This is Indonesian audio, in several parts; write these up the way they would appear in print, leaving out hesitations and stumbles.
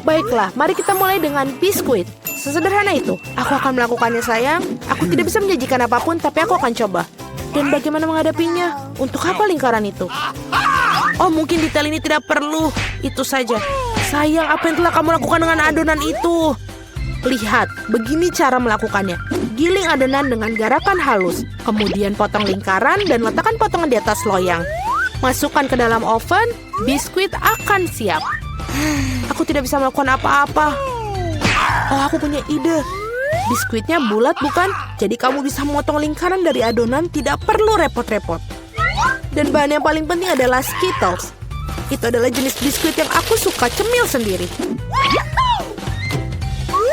Baiklah, mari kita mulai dengan biskuit. Sesederhana itu. Aku akan melakukannya, sayang. Aku tidak bisa menjanjikan apapun, tapi aku akan coba. Dan bagaimana menghadapinya? Untuk apa lingkaran itu? Oh, mungkin detail ini tidak perlu. Itu saja. Sayang, apa yang telah kamu lakukan dengan adonan itu? Lihat, begini cara melakukannya. Giling adonan dengan garakan halus. Kemudian potong lingkaran dan letakkan potongan di atas loyang. Masukkan ke dalam oven, biskuit akan siap. Aku tidak bisa melakukan apa-apa. Oh, aku punya ide. Biskuitnya bulat, bukan? Jadi kamu bisa memotong lingkaran dari adonan, tidak perlu repot-repot. Dan bahan yang paling penting adalah Skittles. Itu adalah jenis biskuit yang aku suka cemil sendiri.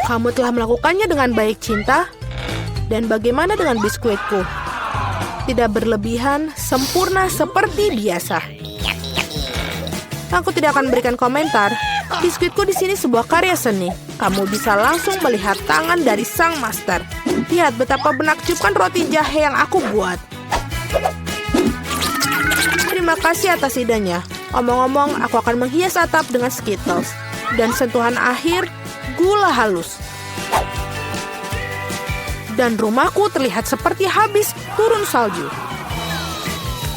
Kamu telah melakukannya dengan baik, cinta. Dan bagaimana dengan biskuitku? Tidak berlebihan, sempurna seperti biasa. Aku tidak akan berikan komentar. Biskuitku di sini sebuah karya seni. Kamu bisa langsung melihat tangan dari sang master. Lihat betapa menakjubkan roti jahe yang aku buat. Terima kasih atas idenya. Omong-omong, aku akan menghias atap dengan Skittles. Dan sentuhan akhir, gula halus. Dan rumahku terlihat seperti habis turun salju.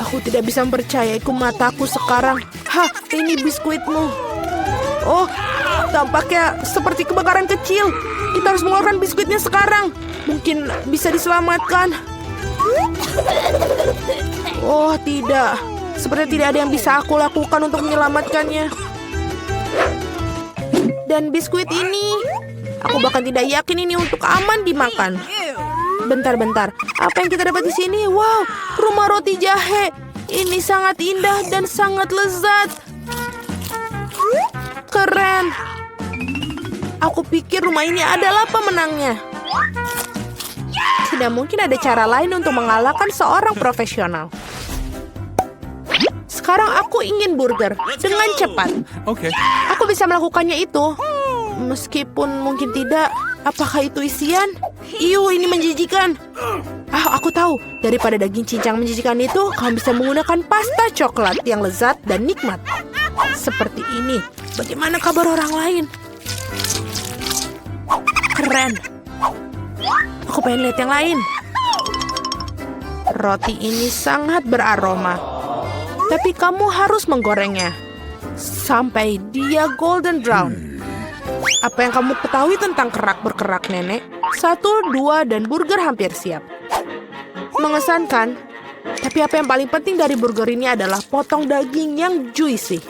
Aku tidak bisa mempercayai mataku sekarang. Hah, ini biskuitmu. Oh, tampaknya seperti kebakaran kecil. Kita harus mengeluarkan biskuitnya sekarang. Mungkin bisa diselamatkan. Oh, tidak. Seperti tidak ada yang bisa aku lakukan untuk menyelamatkannya. Dan biskuit ini, aku bahkan tidak yakin ini untuk aman dimakan. Bentar-bentar, apa yang kita dapat di sini? Wow, rumah roti jahe. Ini sangat indah dan sangat lezat. Keren. Aku pikir rumah ini adalah pemenangnya. Tidak mungkin ada cara lain untuk mengalahkan seorang profesional. Sekarang aku ingin burger dengan cepat. Oke. Aku bisa melakukannya itu. Meskipun mungkin tidak. Apakah itu isian? Iu, ini menjijikan. Aku tahu. Daripada daging cincang menjijikan itu, kamu bisa menggunakan pasta coklat yang lezat dan nikmat. Seperti ini. Bagaimana kabar orang lain? Keren. Aku pengen lihat yang lain. Roti ini sangat beraroma. Tapi kamu harus menggorengnya sampai dia golden brown. Apa yang kamu ketahui tentang kerak berkerak, nenek? 1, 2, dan burger hampir siap. Mengesankan. Tapi apa yang paling penting dari burger ini adalah potong daging yang juicy.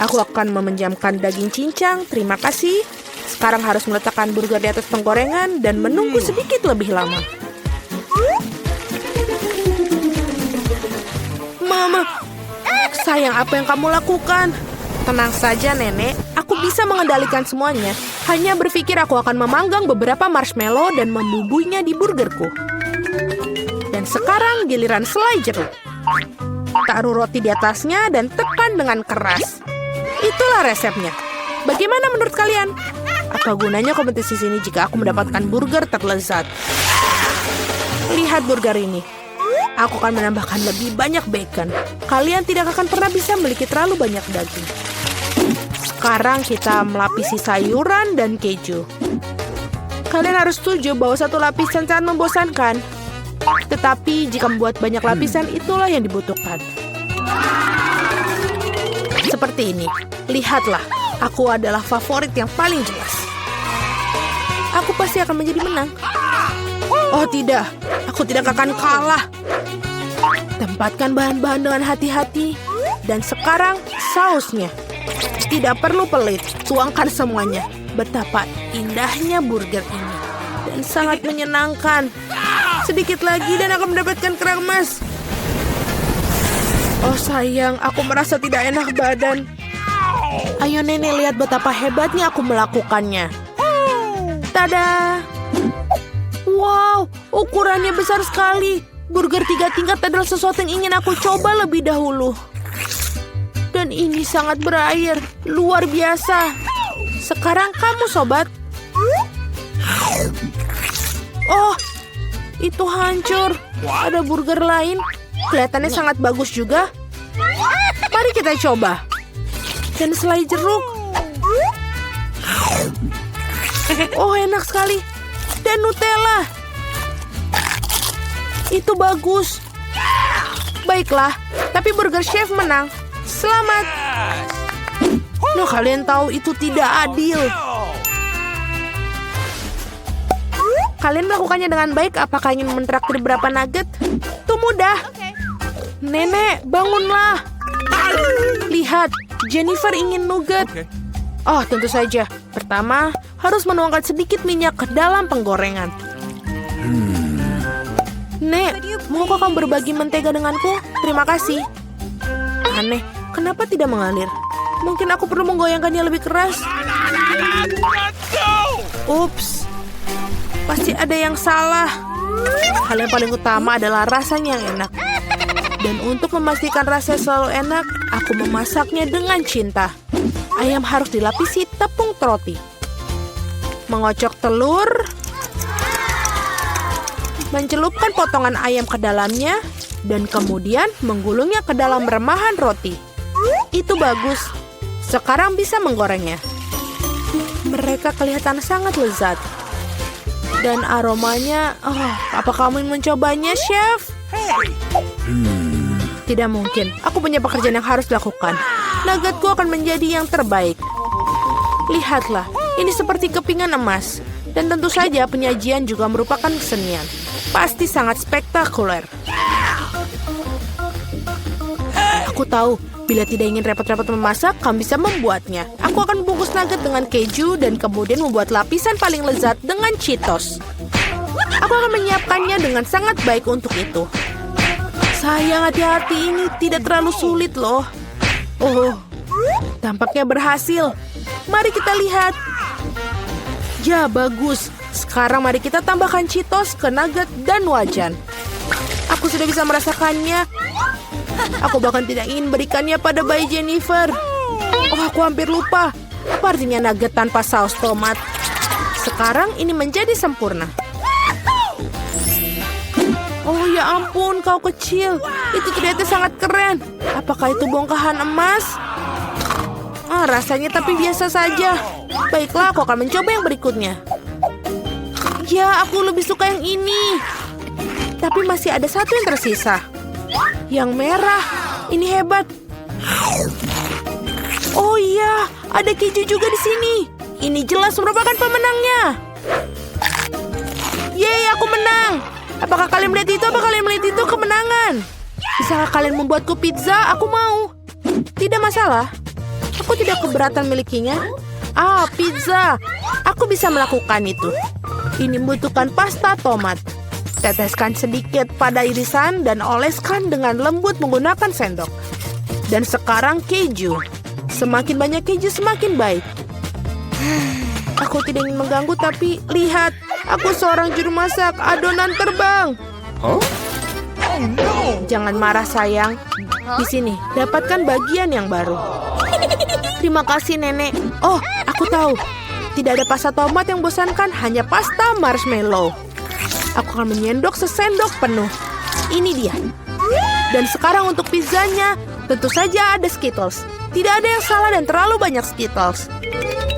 Aku akan memejamkan daging cincang, terima kasih. Sekarang harus meletakkan burger di atas penggorengan dan menunggu sedikit lebih lama. Mama, sayang, apa yang kamu lakukan? Tenang saja, nenek. Aku bisa mengendalikan semuanya. Hanya berpikir aku akan memanggang beberapa marshmallow dan membubuinya di burgerku. Dan sekarang giliran selai jeruk. Taruh roti di atasnya dan tekan dengan keras. Itulah resepnya. Bagaimana menurut kalian? Apa gunanya kompetisi sini jika aku mendapatkan burger terlezat? Lihat burger ini. Aku akan menambahkan lebih banyak bacon. Kalian tidak akan pernah bisa memiliki terlalu banyak daging. Sekarang kita melapisi sayuran dan keju. Kalian harus setuju bahwa satu lapisan sangat membosankan. Tetapi jika membuat banyak lapisan, itulah yang dibutuhkan. Seperti ini. Lihatlah, aku adalah favorit yang paling jelas. Aku pasti akan menjadi menang. Oh tidak, aku tidak akan kalah. Tempatkan bahan-bahan dengan hati-hati. Dan sekarang sausnya. Tidak perlu pelit, tuangkan semuanya. Betapa indahnya burger ini. Dan sangat menyenangkan. Sedikit lagi dan akan mendapatkan kerang emas. Oh sayang, aku merasa tidak enak badan. Ayo nenek, lihat betapa hebatnya aku melakukannya. Tada! Wow, ukurannya besar sekali. Burger 3 tingkat adalah sesuatu yang ingin aku coba lebih dahulu. Dan ini sangat berair, luar biasa. Sekarang kamu, sobat. Oh, itu hancur. Ada burger lain. Kelihatannya sangat bagus juga. Mari kita coba. Dan selai jeruk. Oh, enak sekali. Dan Nutella. Itu bagus. Baiklah, tapi Burger Chef menang. Selamat. Nah, kalian tahu itu tidak adil. Kalian melakukannya dengan baik. Apakah ingin mentraktir berapa nugget? Itu mudah. Nenek, bangunlah. Lihat, Jennifer ingin nugget. Oh, tentu saja. Pertama, harus menuangkan sedikit minyak ke dalam penggorengan. Nek, maukah kamu berbagi mentega denganku? Terima kasih. Aneh, kenapa tidak mengalir? Mungkin aku perlu menggoyangkannya lebih keras. Ups, pasti ada yang salah. Hal yang paling utama adalah rasanya yang enak. Dan untuk memastikan rasanya selalu enak, aku memasaknya dengan cinta. Ayam harus dilapisi tepung roti. Mengocok telur. Mencelupkan potongan ayam ke dalamnya. Dan kemudian menggulungnya ke dalam remahan roti. Itu bagus. Sekarang bisa menggorengnya. Mereka kelihatan sangat lezat. Dan aromanya, apa kamu ingin mencobanya, Chef? Tidak mungkin. Aku punya pekerjaan yang harus dilakukan. Nuggetku akan menjadi yang terbaik. Lihatlah, ini seperti kepingan emas. Dan tentu saja penyajian juga merupakan kesenian. Pasti sangat spektakuler. Aku tahu, bila tidak ingin repot-repot memasak, kamu bisa membuatnya. Aku akan membungkus nugget dengan keju dan kemudian membuat lapisan paling lezat dengan Cheetos. Aku akan menyiapkannya dengan sangat baik untuk itu. Sayang, hati-hati, ini tidak terlalu sulit loh. Oh, tampaknya berhasil. Mari kita lihat. Ya, bagus. Sekarang mari kita tambahkan Cheetos ke nugget dan wajan. Aku sudah bisa merasakannya. Aku bahkan tidak ingin berikannya pada bayi Jennifer. Oh, aku hampir lupa. Apa artinya nugget tanpa saus tomat? Sekarang ini menjadi sempurna. Oh ya ampun, kau kecil. Itu ternyata sangat keren. Apakah itu bongkahan emas? Rasanya tapi biasa saja. Baiklah, aku akan mencoba yang berikutnya. Ya, aku lebih suka yang ini. Tapi masih ada satu yang tersisa. Yang merah. Ini hebat. Oh iya, ada keju juga di sini. Ini jelas merupakan pemenangnya. Yeay, aku menang. Apakah kalian melihat itu? Apakah kalian melihat itu? Kemenangan. Bisakah kalian membuatku pizza? Aku mau. Tidak masalah. Aku tidak keberatan milikinya. Pizza. Aku bisa melakukan itu. Ini membutuhkan pasta tomat. Teteskan sedikit pada irisan dan oleskan dengan lembut menggunakan sendok. Dan sekarang keju. Semakin banyak keju semakin baik. Aku tidak ingin mengganggu tapi lihat. Aku seorang juru masak. Adonan terbang. Jangan marah sayang. Di sini, dapatkan bagian yang baru. Terima kasih nenek. Oh, aku tahu. Tidak ada pasta tomat yang bosankan, hanya pasta marshmallow. Aku akan menyendok sesendok penuh. Ini dia. Dan sekarang untuk pizzanya, tentu saja ada Skittles. Tidak ada yang salah dan terlalu banyak Skittles.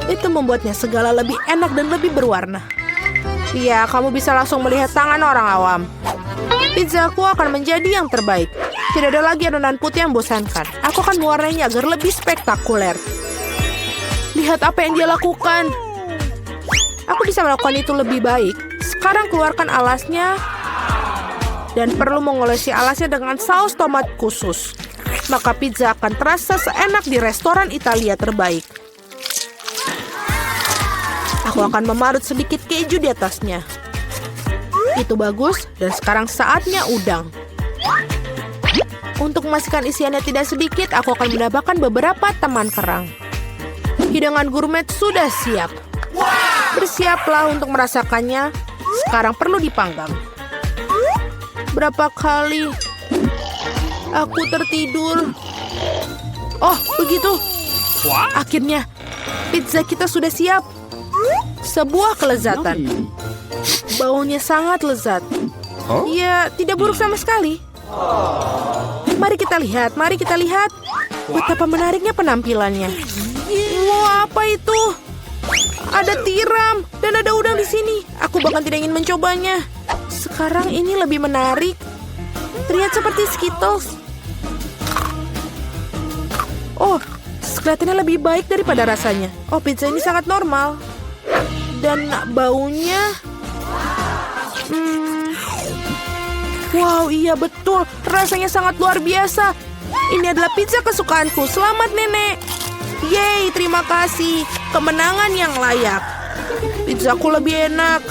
Itu membuatnya segala lebih enak dan lebih berwarna. Iya, kamu bisa langsung melihat tangan orang awam. Pizzaku akan menjadi yang terbaik. Tidak ada lagi adonan putih yang bosankan. Aku akan mewarnainya agar lebih spektakuler. Lihat apa yang dia lakukan. Aku bisa melakukan itu lebih baik. Sekarang keluarkan alasnya. Dan perlu mengolesi alasnya dengan saus tomat khusus. Maka pizza akan terasa seenak di restoran Italia terbaik. Aku akan memarut sedikit keju di atasnya. Itu bagus, dan sekarang saatnya udang. Untuk memastikan isiannya tidak sedikit, aku akan menambahkan beberapa teman kerang. Hidangan gourmet sudah siap. Bersiaplah untuk merasakannya. Sekarang perlu dipanggang. Berapa kali aku tertidur? Oh, begitu. Akhirnya, pizza kita sudah siap. Sebuah kelezatan. Baunya sangat lezat. Ya, tidak buruk sama sekali. Mari kita lihat, mari kita lihat. Betapa menariknya penampilannya. Wah, apa itu? Ada tiram dan ada udang di sini. Aku bahkan tidak ingin mencobanya. Sekarang ini lebih menarik. Terlihat seperti Skittles. Oh, kelihatannya lebih baik daripada rasanya. Oh, pizza ini sangat normal. Dan baunya... Wow, iya betul. Rasanya sangat luar biasa. Ini adalah pizza kesukaanku. Selamat, Nenek. Yeay, terima kasih. Kemenangan yang layak. Pizzaku lebih enak.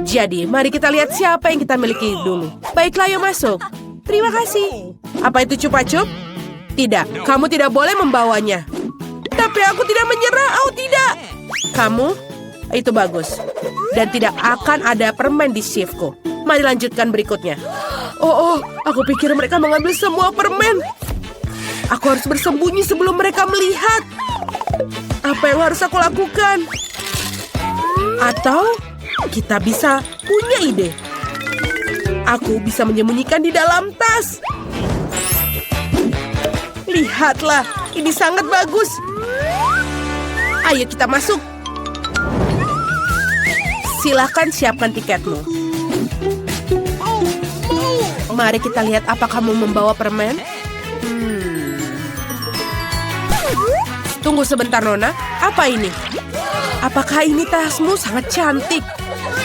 Jadi, mari kita lihat siapa yang kita miliki dulu. Baiklah, yuk masuk. Terima kasih. Apa itu cupa-cup? Tidak, kamu tidak boleh membawanya. Tapi aku tidak menyerah. Oh, tidak. Kamu? Itu bagus. Dan tidak akan ada permen di shiftku. Mari lanjutkan berikutnya. Oh, aku pikir mereka mengambil semua permen. Aku harus bersembunyi sebelum mereka melihat. Apa yang harus aku lakukan? Atau kita bisa punya ide. Aku bisa menyembunyikan di dalam tas. Lihatlah, ini sangat bagus. Ayo kita masuk. Silakan siapkan tiketmu. Mari kita lihat apa kamu membawa permen. Tunggu sebentar, Nona. Apa ini? Apakah ini tasmu? Sangat cantik.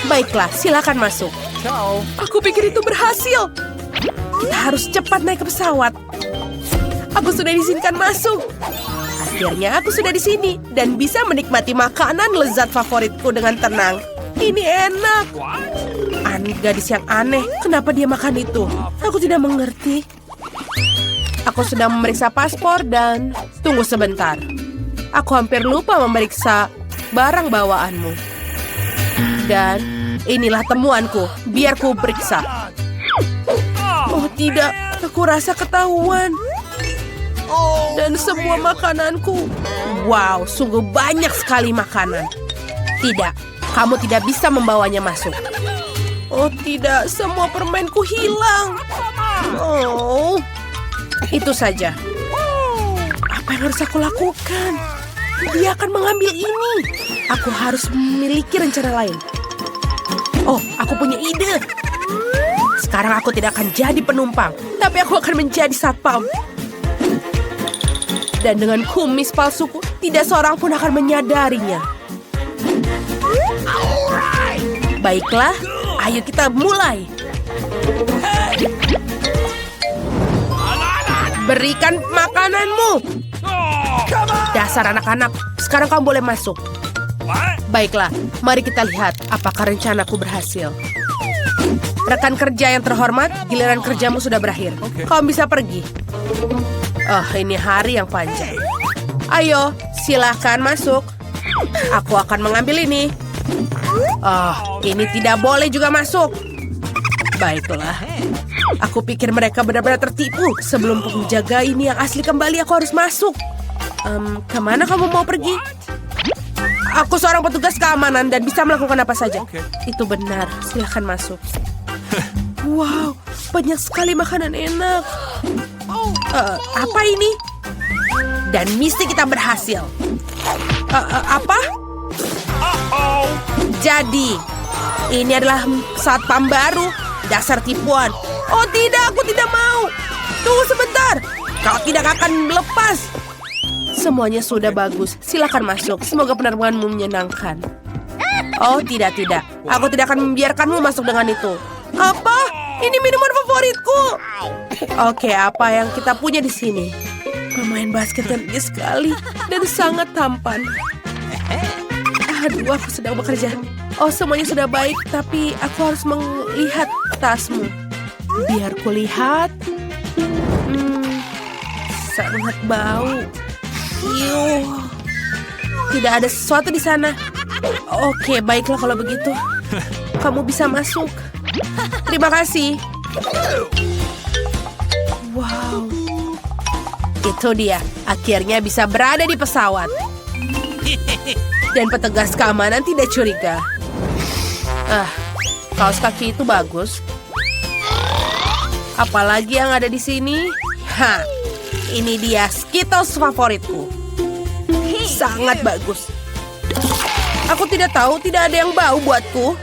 Baiklah, silakan masuk. Aku pikir itu berhasil. Kita harus cepat naik ke pesawat. Aku sudah diizinkan masuk. Akhirnya aku sudah di sini dan bisa menikmati makanan lezat favoritku dengan tenang. Ini enak. Gadis yang aneh, kenapa dia makan itu? Aku tidak mengerti. Aku sedang memeriksa paspor dan... Tunggu sebentar. Aku hampir lupa memeriksa barang bawaanmu. Dan inilah temuanku. Biar ku periksa. Oh tidak, aku rasa ketahuan. Dan semua makananku. Wow, sungguh banyak sekali makanan. Tidak, kamu tidak bisa membawanya masuk. Oh tidak, semua permenku hilang. Oh, itu saja. Apa yang harus aku lakukan? Dia akan mengambil ini. Aku harus memiliki rencana lain. Oh, aku punya ide. Sekarang aku tidak akan jadi penumpang, tapi aku akan menjadi satpam. Dan dengan kumis palsuku, tidak seorang pun akan menyadarinya. Baiklah, ayo kita mulai. Berikan makananmu. Dasar anak-anak, sekarang kamu boleh masuk. Baiklah, mari kita lihat apakah rencanaku berhasil. Rekan kerja yang terhormat, giliran kerjamu sudah berakhir. Kamu bisa pergi. Oh, ini hari yang panjang. Ayo, silakan masuk. Aku akan mengambil ini. Oh, ini tidak boleh juga masuk. Baiklah. Aku pikir mereka benar-benar tertipu. Sebelum penjaga ini yang asli kembali, aku harus masuk. Kemana kamu mau pergi? Aku seorang petugas keamanan dan bisa melakukan apa saja. Itu benar, silakan masuk. Wow, banyak sekali makanan enak. Apa ini? Dan misi kita berhasil. Apa? Jadi, ini adalah satpam baru. Dasar tipuan. Oh tidak, aku tidak mau. Tunggu sebentar. Kau tidak akan lepas. Semuanya sudah bagus. Silakan masuk. Semoga penerbanganmu menyenangkan. Oh tidak. Aku tidak akan membiarkanmu masuk dengan itu. Apa? Ini minuman favoritku. Oke, apa yang kita punya di sini? Pemain basket yang tinggi sekali dan sangat tampan. Aduh, aku sedang bekerja. Oh, semuanya sudah baik, tapi aku harus melihat tasmu. Biar kulihat. Sangat bau. Yuh. Tidak ada sesuatu di sana. Oke, baiklah kalau begitu. Kamu bisa masuk. Terima kasih. Wow. Itu dia. Akhirnya bisa berada di pesawat. Dan petugas keamanan tidak curiga. Kaos kaki itu bagus. Apalagi yang ada di sini? Ini dia Skittles favoritku. Sangat bagus. Aku tidak tahu, tidak ada yang bau buatku.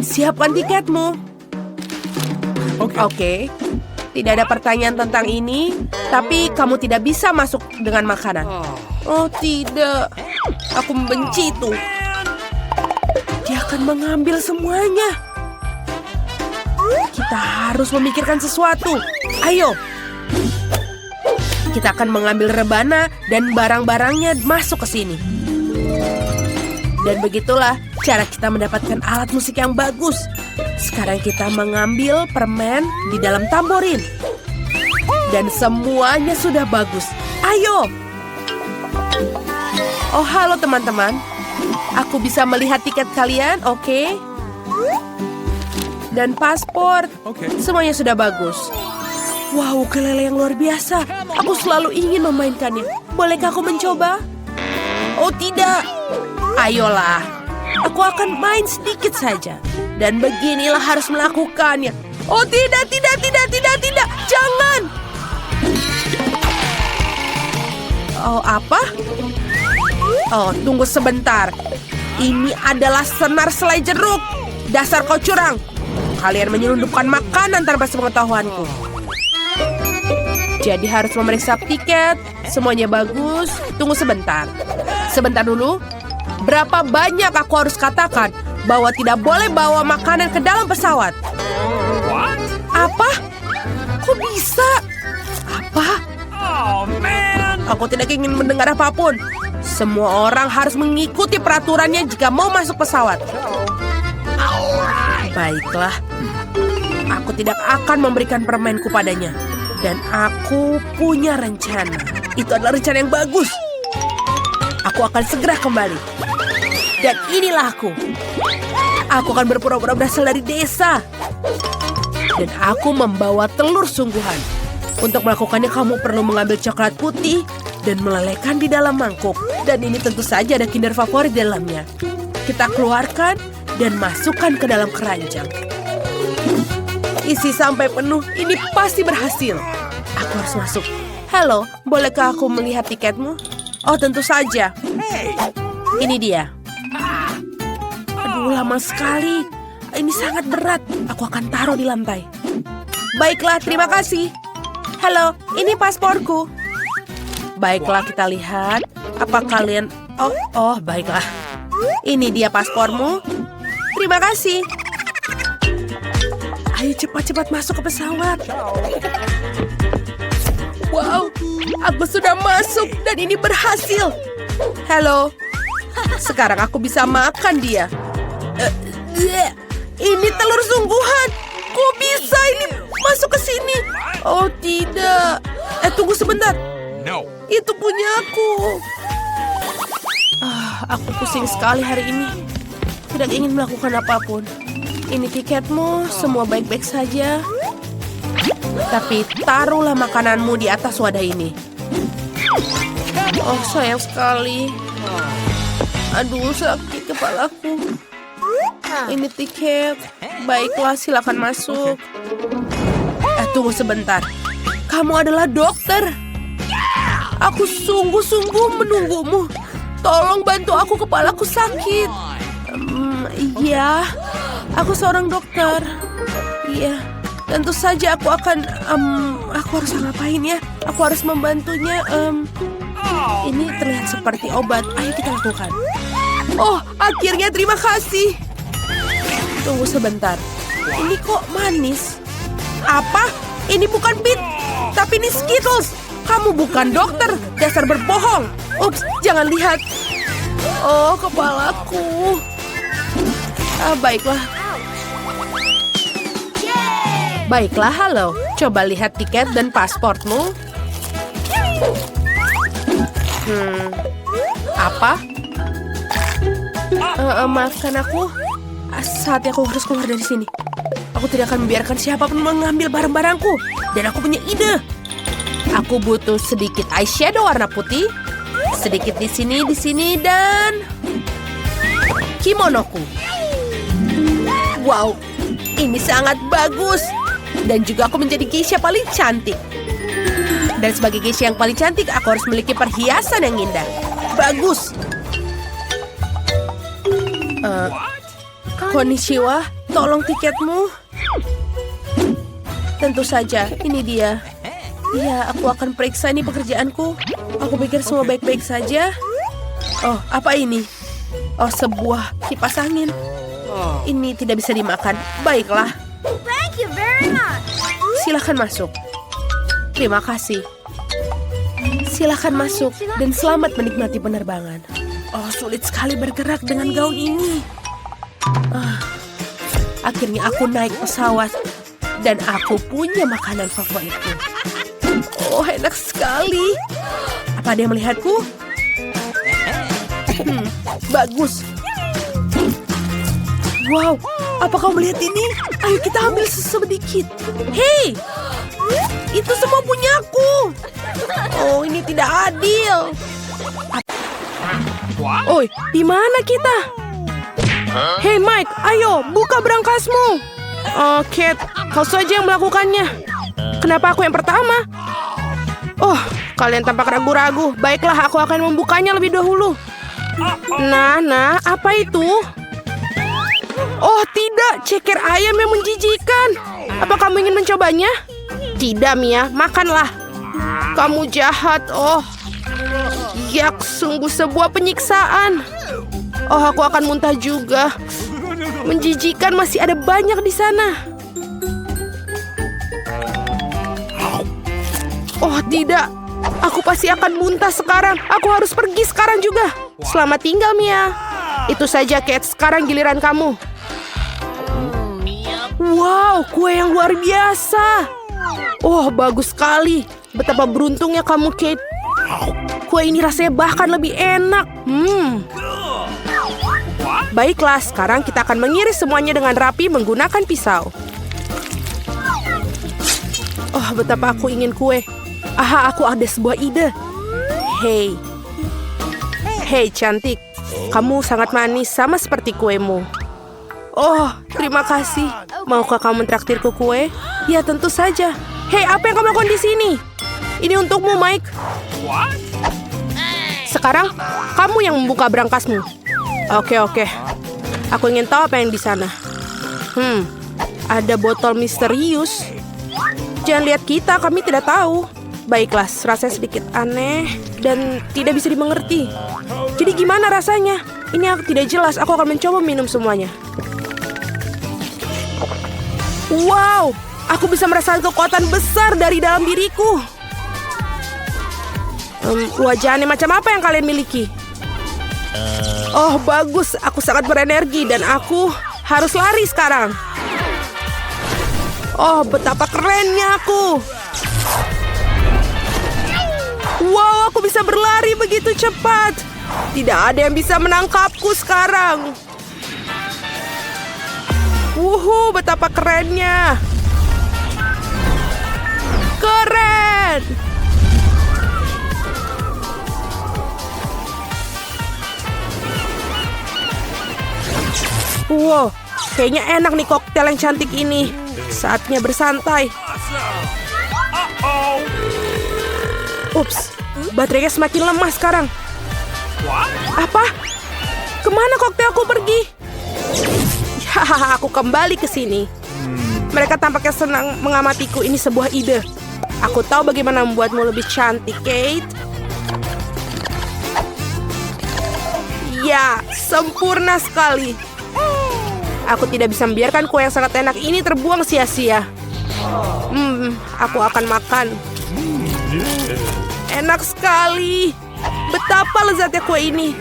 Siapkan tiketmu. Oke. Tidak ada pertanyaan tentang ini, tapi kamu tidak bisa masuk dengan makanan. Oh tidak, aku membenci itu. Dia akan mengambil semuanya. Kita harus memikirkan sesuatu. Ayo. Kita akan mengambil rebana dan barang-barangnya masuk ke sini. Dan begitulah cara kita mendapatkan alat musik yang bagus. Sekarang kita mengambil permen di dalam tamborin. Dan semuanya sudah bagus. Ayo. Oh, halo teman-teman. Aku bisa melihat tiket kalian, oke? Dan paspor. Semuanya sudah bagus. Wow, ukulele yang luar biasa. Aku selalu ingin memainkannya. Bolehkah aku mencoba? Oh, tidak. Ayolah. Aku akan main sedikit saja. Dan beginilah harus melakukannya. Oh, tidak. Jangan. Oh, apa? Oh, tunggu sebentar. Ini adalah senar selai jeruk. Dasar kau curang. Kalian menyelundupkan makanan tanpa sepengetahuanku. Jadi harus memeriksa tiket. Semuanya bagus. Tunggu sebentar. Sebentar dulu. Berapa banyak aku harus katakan bahwa tidak boleh bawa makanan ke dalam pesawat? Apa? Kok bisa? Apa? Aku tidak ingin mendengar apapun. Semua orang harus mengikuti peraturannya jika mau masuk pesawat. Baiklah. Aku tidak akan memberikan permenku padanya. Dan aku punya rencana. Itu adalah rencana yang bagus. Aku akan segera kembali. Dan inilah aku. Aku akan berpura-pura berasal dari desa. Dan aku membawa telur sungguhan. Untuk melakukannya kamu perlu mengambil coklat putih dan melelehkan di dalam mangkuk. Dan ini tentu saja ada Kinder favorit di dalamnya. Kita keluarkan dan masukkan ke dalam keranjang. Isi sampai penuh, ini pasti berhasil. Aku harus masuk. Halo, bolehkah aku melihat tiketmu? Oh, tentu saja. Ini dia. Aduh, lama sekali. Ini sangat berat. Aku akan taruh di lantai. Baiklah, terima kasih. Halo, ini pasporku. Baiklah, kita lihat. Apa kalian... Oh, baiklah. Ini dia paspormu. Terima kasih. Ayo cepat-cepat masuk ke pesawat. Wow, aku sudah masuk dan ini berhasil. Halo. Sekarang aku bisa makan dia. Ini telur sungguhan. Kok bisa ini masuk ke sini? Oh tidak. Tunggu sebentar. Itu punya aku. Aku pusing sekali hari ini. Tidak ingin melakukan apapun. Ini tiketmu, semua baik-baik saja. Tapi taruhlah makananmu di atas wadah ini. Oh, sayang sekali. Aduh, sakit kepalaku. Ini tiket. Baiklah, silakan masuk. Tunggu sebentar. Kamu adalah dokter. Aku sungguh-sungguh menunggumu. Tolong bantu aku, kepalaku sakit. Iya, aku seorang dokter. Iya, tentu saja aku akan... aku harus ngapain ya? Aku harus membantunya. Ini terlihat seperti obat. Ayo kita lakukan. Oh, akhirnya terima kasih. Tunggu sebentar. Ini kok manis? Apa? Ini bukan Pit, tapi ini Skittles. Kamu bukan dokter, dasar berbohong. Ups, jangan lihat. Oh, kepalaku. Baiklah. Baiklah, halo. Coba lihat tiket dan pasportmu. Apa? Maafkan aku. Saatnya aku harus keluar dari sini. Aku tidak akan membiarkan siapapun mengambil barang-barangku. Dan aku punya ide. Aku butuh sedikit eyeshadow warna putih. Sedikit di sini, dan... kimonoku. Wow, ini sangat bagus. Dan juga aku menjadi geisha paling cantik. Dan sebagai geisha yang paling cantik, aku harus memiliki perhiasan yang indah. Bagus. Konnichiwa, tolong tiketmu. Tentu saja, ini dia. Ya, aku akan periksa ini pekerjaanku. Aku pikir semua baik-baik saja. Oh, apa ini? Oh, sebuah kipas angin. Ini tidak bisa dimakan. Baiklah. Thank you very much. Silakan masuk. Terima kasih. Silakan masuk dan selamat menikmati penerbangan. Oh, sulit sekali bergerak dengan gaun ini. Akhirnya aku naik pesawat dan aku punya makanan favoritku. Oh, enak sekali. Apa ada yang melihatku? Bagus. Wow, apa kau melihat ini? Ayo kita ambil sedikit. Hei, itu semua punyaku. Oh, ini tidak adil. Oi, di mana kita? Hei Mike, ayo buka berangkasmu. Kate, kau saja yang melakukannya. Kenapa aku yang pertama? Oh, kalian tampak ragu-ragu. Baiklah, aku akan membukanya lebih dahulu. Nah, apa itu? Oh tidak, ceker ayam yang menjijikan. Apa kamu ingin mencobanya? Tidak, Mia, makanlah. Kamu jahat, oh. Yak, sungguh sebuah penyiksaan. Oh, aku akan muntah juga. Menjijikan, masih ada banyak di sana. Oh tidak, aku pasti akan muntah sekarang. Aku harus pergi sekarang juga. Selamat tinggal, Mia. Itu saja, Kate. Sekarang giliran kamu. Wow, kue yang luar biasa. Oh, bagus sekali. Betapa beruntungnya kamu, Kate. Kue ini rasanya bahkan lebih enak. Baiklah, sekarang kita akan mengiris semuanya dengan rapi menggunakan pisau. Oh, betapa aku ingin kue. Aha, aku ada sebuah ide. Hei, cantik. Kamu sangat manis, sama seperti kuemu. Oh, terima kasih. Maukah kamu mentraktirku kue? Ya, tentu saja. Hei, apa yang kamu lakukan di sini? Ini untukmu, Mike. Sekarang, kamu yang membuka berangkasmu. Oke. Aku ingin tahu apa yang di sana. Ada botol misterius. Jangan lihat kita, kami tidak tahu. Baiklah, rasanya sedikit aneh dan tidak bisa dimengerti. Jadi gimana rasanya? Ini aku tidak jelas, aku akan mencoba minum semuanya. Wow, aku bisa merasakan kekuatan besar dari dalam diriku. Wajah aneh macam apa yang kalian miliki? Oh, bagus, aku sangat berenergi dan aku harus lari sekarang. Oh, betapa kerennya aku. Wow, aku bisa berlari begitu cepat. Tidak ada yang bisa menangkapku sekarang. Betapa kerennya. Keren. Wow, kayaknya enak nih koktail yang cantik ini. Saatnya bersantai. Ups, baterainya semakin lemah sekarang. Apa? Kemana koktailku pergi? Hahaha, aku kembali ke sini. Mereka tampaknya senang mengamatiku. Ini sebuah ide. Aku tahu bagaimana membuatmu lebih cantik, Kate. Ya, sempurna sekali. Aku tidak bisa membiarkan kue yang sangat enak ini terbuang sia-sia. Aku akan makan. Enak sekali. Betapa lezatnya kue ini.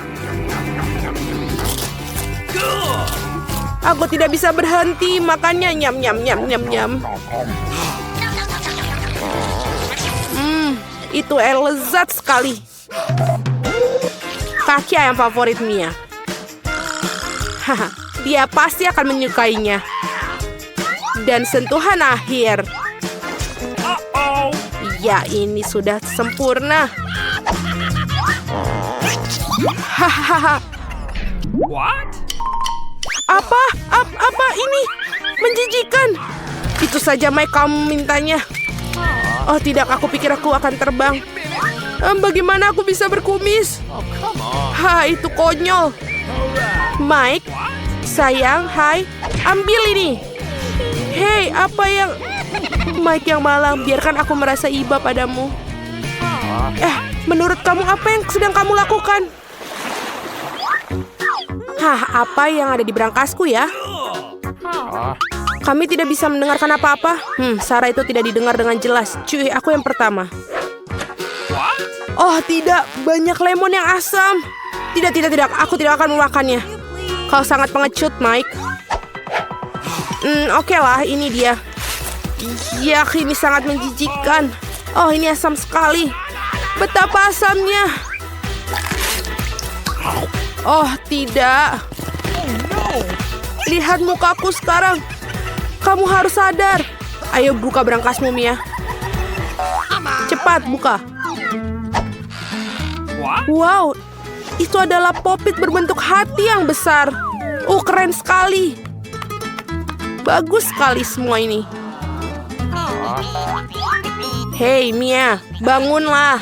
Aku tidak bisa berhenti makannya. Nyam. Itu lezat sekali. Kaki ayam favorit Mia. Dia pasti akan menyukainya. Dan sentuhan akhir. Ya, ini sudah sempurna. Hahaha. Apa ini? Menjijikan. Itu saja Mike kamu mintanya. Oh tidak, aku pikir aku akan terbang. Bagaimana aku bisa berkumis? Itu konyol. Mike, sayang, hai, ambil ini. Hei, apa yang... Mike yang malang, biarkan aku merasa iba padamu. Menurut kamu apa yang sedang kamu lakukan? Apa yang ada di berangkasku ya? Kami tidak bisa mendengarkan apa-apa. Sarah itu tidak didengar dengan jelas. Cuy, aku yang pertama. Oh tidak, banyak lemon yang asam. Tidak, aku tidak akan memakannya. Kau sangat pengecut, Mike. Oke lah, ini dia. Ya, ini sangat menjijikkan. Oh, ini asam sekali. Betapa asamnya. Oh, tidak. Lihat mukaku sekarang. Kamu harus sadar. Ayo buka berangkasmu, Mia. Cepat, buka. Wow, itu adalah popit berbentuk hati yang besar. Keren sekali. Bagus sekali semua ini. Hei, Mia, bangunlah.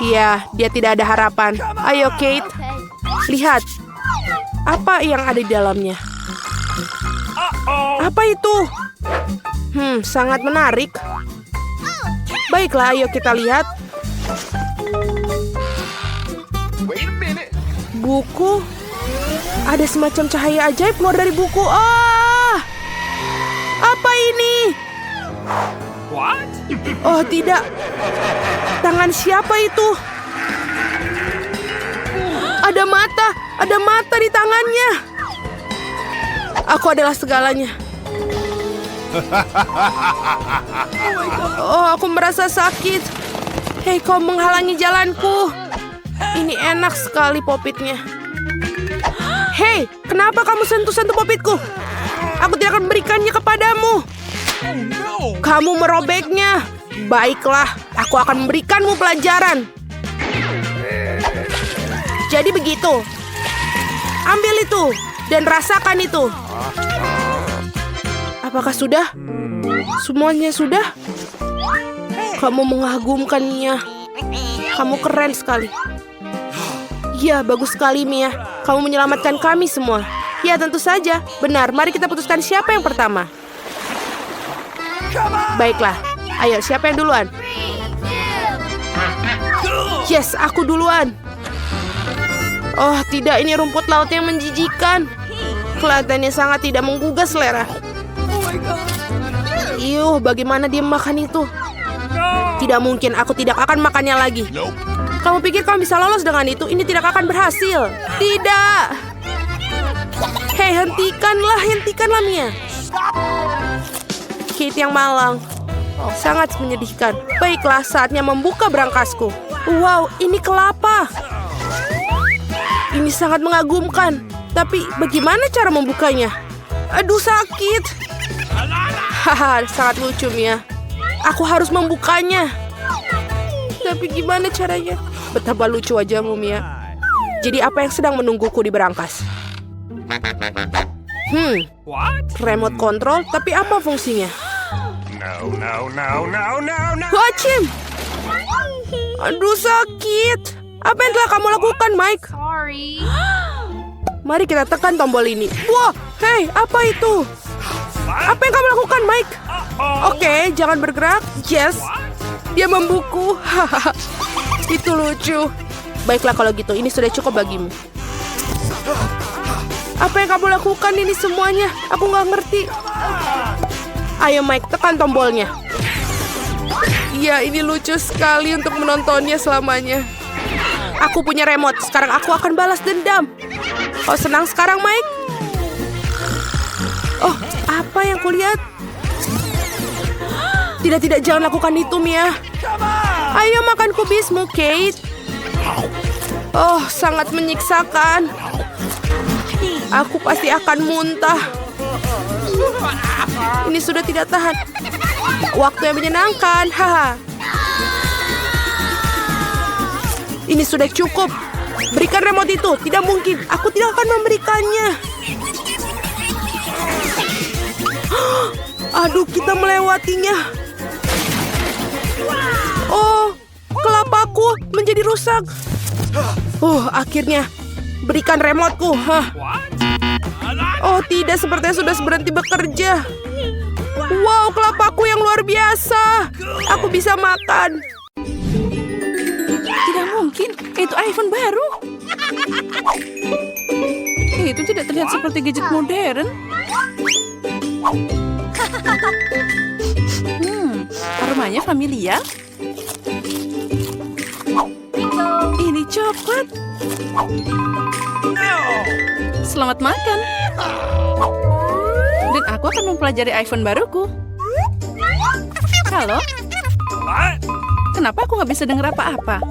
Iya, dia tidak ada harapan. Ayo, Kate. Lihat. Apa yang ada di dalamnya? Apa itu? Sangat menarik. Baiklah, ayo kita lihat. Buku. Ada semacam cahaya ajaib keluar dari buku. Apa ini? Oh, tidak. Tangan siapa itu? Ada mata di tangannya. Aku adalah segalanya. Oh, aku merasa sakit. Hei, kau menghalangi jalanku. Ini enak sekali popitnya. Hei, kenapa kamu sentuh-sentuh popitku? Aku tidak akan memberikannya kepadamu. Kamu merobeknya. Baiklah, aku akan memberikanmu pelajaran. Jadi begitu. Ambil itu dan rasakan itu. Apakah sudah? Semuanya sudah? Kamu mengagumkan, Mia. Kamu keren sekali. Ya, bagus sekali, Mia. Kamu menyelamatkan kami semua. Ya, tentu saja. Benar, mari kita putuskan siapa yang pertama. Baiklah. Ayo, siapa yang duluan? Yes, aku duluan. Oh, tidak. Ini rumput laut yang menjijikan. Kelihatannya sangat tidak menggugah selera. Bagaimana dia makan itu? Tidak mungkin, aku tidak akan makannya lagi. Kamu pikir kamu bisa lolos dengan itu? Ini tidak akan berhasil. Tidak. Hei, hentikanlah, Mia. Kate yang malang. Sangat menyedihkan. Baiklah, saatnya membuka berangkasku. Wow, ini kelapa. Ini sangat mengagumkan. Tapi bagaimana cara membukanya? Aduh, sakit. Sangat lucu, Mia. Aku harus membukanya. Tapi gimana caranya? Betapa lucu wajahmu, Mia. Jadi apa yang sedang menungguku di berangkas? Remote control, tapi apa fungsinya? Wachim! Aduh, sakit. Apa yang telah kamu lakukan, Mike? Sorry. Mari kita tekan tombol ini. Wah, hei, apa itu? Apa yang kamu lakukan, Mike? Oke, jangan bergerak. Yes. Dia membuku. Itu lucu. Baiklah kalau gitu, ini sudah cukup bagimu. Apa yang kamu lakukan ini semuanya? Aku nggak ngerti. Ayo Mike, tekan tombolnya. Iya, ini lucu sekali untuk menontonnya selamanya. Aku punya remote, sekarang aku akan balas dendam. Kau senang sekarang, Mike? Oh, apa yang kulihat? Tidak, jangan lakukan itu, Mia. Ayo makan kubismu, Kate. Oh, sangat menyiksakan. Aku pasti akan muntah. Ini sudah tidak tahan. Waktu yang menyenangkan, haha. Ini sudah cukup. Berikan remote itu. Tidak mungkin. Aku tidak akan memberikannya. Aduh, kita melewatinya. Oh, kelapaku menjadi rusak. Akhirnya. Berikan remoteku. Oh, tidak, sepertinya sudah berhenti bekerja. Wow, kelapaku yang luar biasa. Aku bisa makan. Tidak mungkin, itu iPhone baru. Itu tidak terlihat seperti gadget modern. Aromanya familiar. Ini coklat. Selamat makan. Dan aku akan mempelajari iPhone baruku. Halo? Kenapa aku nggak bisa dengar apa-apa?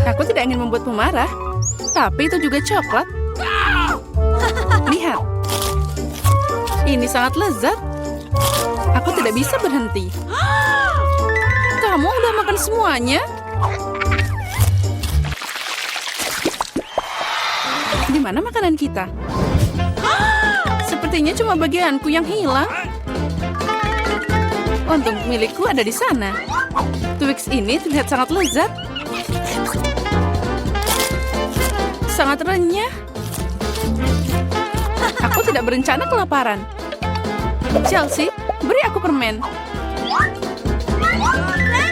Aku tidak ingin membuatmu marah. Tapi itu juga coklat. Lihat. Ini sangat lezat. Aku tidak bisa berhenti. Kamu udah makan semuanya? Di mana makanan kita? Sepertinya cuma bagianku yang hilang. Untung milikku ada di sana. Twix ini terlihat sangat lezat. Sangat renyah. Aku tidak berencana kelaparan. Chelsea, beri aku permen.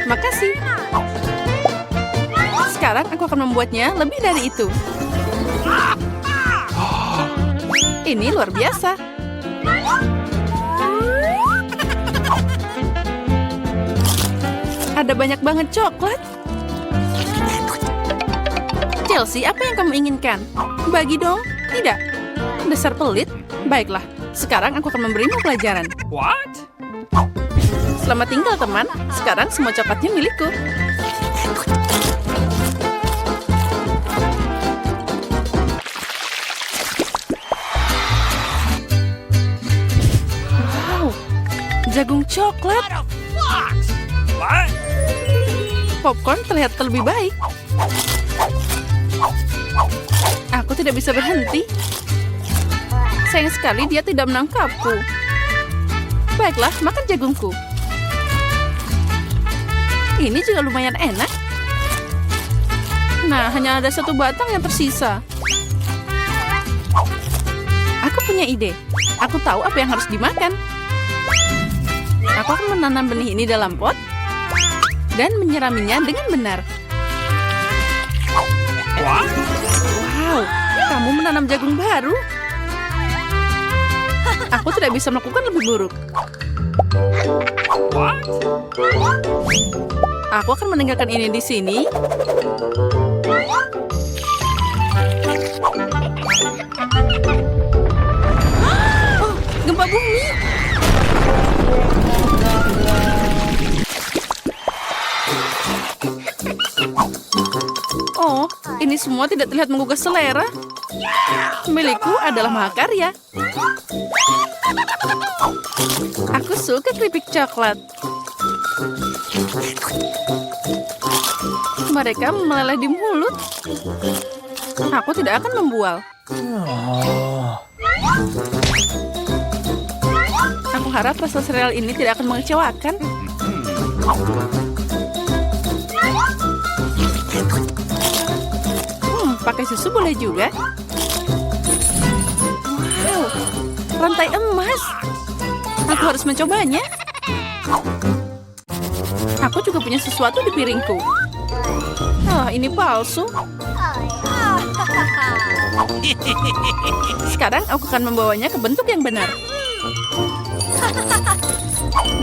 Makasih. Sekarang aku akan membuatnya lebih dari itu. Ini luar biasa. Ada banyak banget coklat. Chelsea, apa yang kamu inginkan? Bagi dong. Tidak. Dasar pelit. Baiklah, sekarang aku akan memberimu pelajaran. What? Selamat tinggal, teman. Sekarang semua coklatnya milikku. Wow, jagung coklat. What? Popcorn terlihat lebih baik. Aku tidak bisa berhenti. Sayang sekali dia tidak menangkapku. Baiklah, makan jagungku. Ini juga lumayan enak. Nah, hanya ada satu batang yang tersisa. Aku punya ide. Aku tahu apa yang harus dimakan. Aku akan menanam benih ini dalam pot dan menyiraminya dengan benar. What? Wow, kamu menanam jagung baru. Aku tidak bisa melakukan lebih buruk. What? Aku akan meninggalkan ini di sini. Oh, gempa bumi. Oh, ini semua tidak terlihat menggugah selera. Milikku adalah mahakarya. Aku suka keripik coklat. Mereka meleleh di mulut. Aku tidak akan membual. Aku harap rasa sereal ini tidak akan mengecewakan. Pakai susu boleh juga. Wow, rantai emas. Aku harus mencobanya. Aku juga punya sesuatu di piringku. Ini palsu. Sekarang aku akan membawanya ke bentuk yang benar.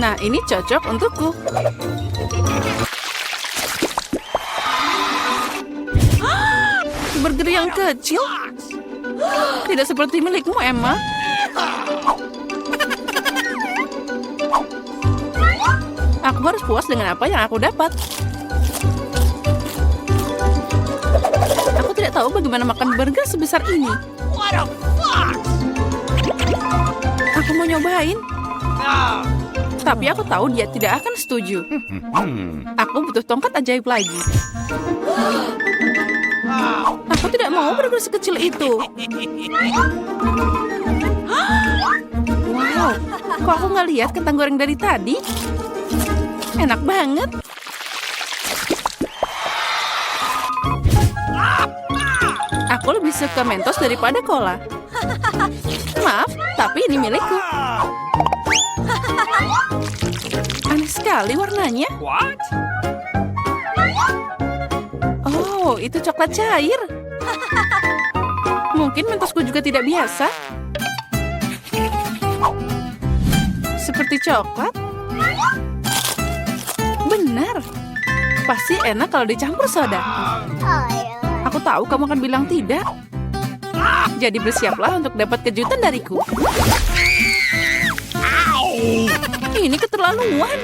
Nah, ini cocok untukku. Burger yang kecil? Tidak seperti milikmu, Emma. Aku harus puas dengan apa yang aku dapat. Aku tidak tahu bagaimana makan burger sebesar ini. What the fuck? Aku mau nyobain. Tapi aku tahu dia tidak akan setuju. Aku butuh tongkat ajaib lagi. Aku tidak mau burger sekecil itu. Wow, kok aku nggak lihat kentang goreng dari tadi? Enak banget. Aku lebih suka Mentos daripada cola. Maaf, tapi ini milikku. Aneh sekali warnanya. What? Oh, itu coklat cair. Mungkin Mentosku juga tidak biasa. Seperti coklat. Benar. Pasti enak kalau dicampur soda. Aku tahu kamu akan bilang tidak. Jadi bersiaplah untuk dapat kejutan dariku. Ini keterlaluan.